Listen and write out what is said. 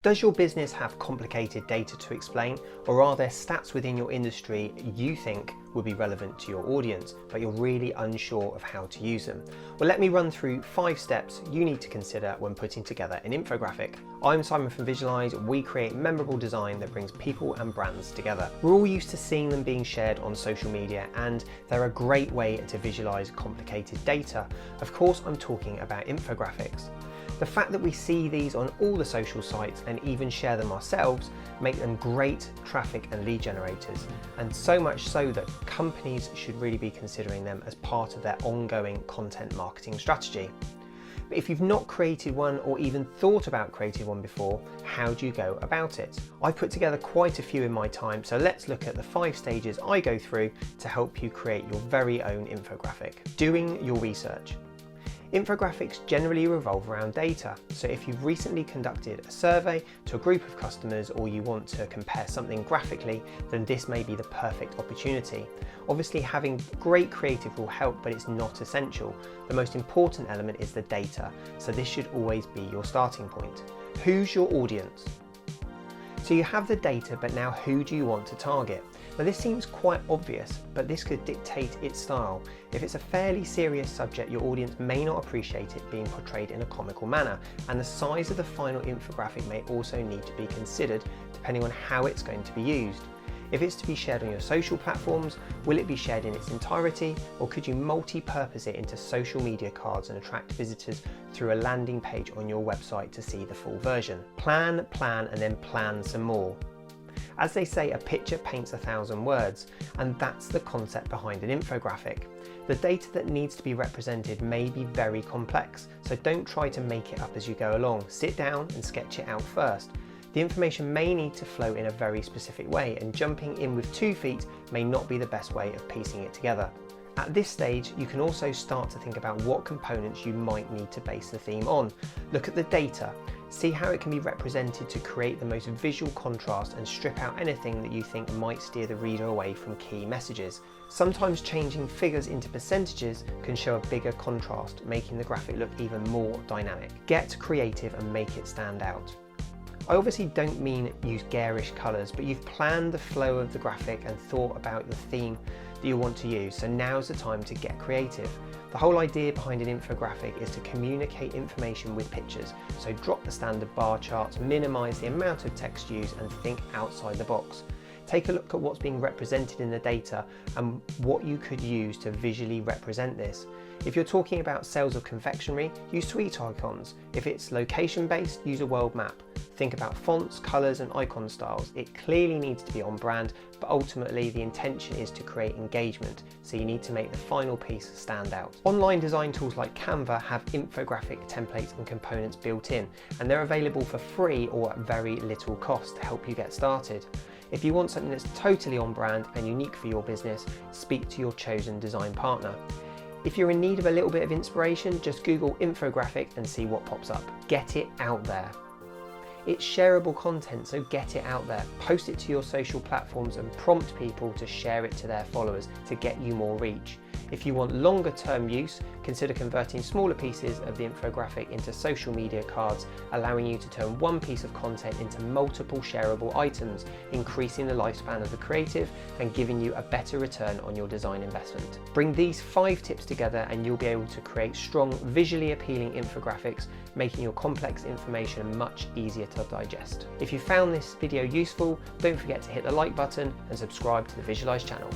Does your business have complicated data to explain, or are there stats within your industry you think would be relevant to your audience, but you're really unsure of how to use them? Well, let me run through 5 steps you need to consider when putting together an infographic. I'm Simon from Visualise. We create memorable design that brings people and brands together. We're all used to seeing them being shared on social media, and they're a great way to visualize complicated data. Of course, I'm talking about infographics. The fact that we see these on all the social sites and even share them ourselves make them great traffic and lead generators, and so much so that companies should really be considering them as part of their ongoing content marketing strategy. But if you've not created one or even thought about creating one before, how do you go about it? I've put together quite a few in my time, so let's look at the 5 stages I go through to help you create your very own infographic. Doing your research. Infographics generally revolve around data, so if you've recently conducted a survey to a group of customers or you want to compare something graphically, then this may be the perfect opportunity. Obviously, having great creative will help, but it's not essential. The most important element is the data, so this should always be your starting point. Who's your audience? So you have the data, but now who do you want to target? Now this seems quite obvious, but this could dictate its style. If it's a fairly serious subject, your audience may not appreciate it being portrayed in a comical manner, and the size of the final infographic may also need to be considered depending on how it's going to be used. If it's to be shared on your social platforms, will it be shared in its entirety, or could you multi-purpose it into social media cards and attract visitors through a landing page on your website to see the full version? Plan, and then plan some more. As they say, a picture paints 1,000 words, and that's the concept behind an infographic. The data that needs to be represented may be very complex, so don't try to make it up as you go along. Sit down and sketch it out first. The information may need to flow in a very specific way, and jumping in with 2 feet may not be the best way of piecing it together. At this stage, you can also start to think about what components you might need to base the theme on. Look at the data, see how it can be represented to create the most visual contrast, and strip out anything that you think might steer the reader away from key messages. Sometimes changing figures into percentages can show a bigger contrast, making the graphic look even more dynamic. Get creative and make it stand out. I obviously don't mean use garish colours, but you've planned the flow of the graphic and thought about the theme that you want to use, so now's the time to get creative. The whole idea behind an infographic is to communicate information with pictures, so drop the standard bar charts, minimise the amount of text used, and think outside the box. Take a look at what's being represented in the data and what you could use to visually represent this. If you're talking about sales of confectionery, use tweet icons. If it's location based, use a world map. Think about fonts, colours and icon styles. It clearly needs to be on brand, but ultimately the intention is to create engagement, so you need to make the final piece stand out. Online design tools like Canva have infographic templates and components built in, and they're available for free or at very little cost to help you get started. If you want something that's totally on brand and unique for your business, speak to your chosen design partner. If you're in need of a little bit of inspiration, just Google infographic and see what pops up. Get it out there. It's shareable content, so get it out there. Post it to your social platforms and prompt people to share it to their followers to get you more reach. If you want longer term use, consider converting smaller pieces of the infographic into social media cards, allowing you to turn one piece of content into multiple shareable items, increasing the lifespan of the creative and giving you a better return on your design investment. Bring these 5 tips together and you'll be able to create strong, visually appealing infographics, making your complex information much easier to digest. If you found this video useful, don't forget to hit the like button and subscribe to the Visualise channel.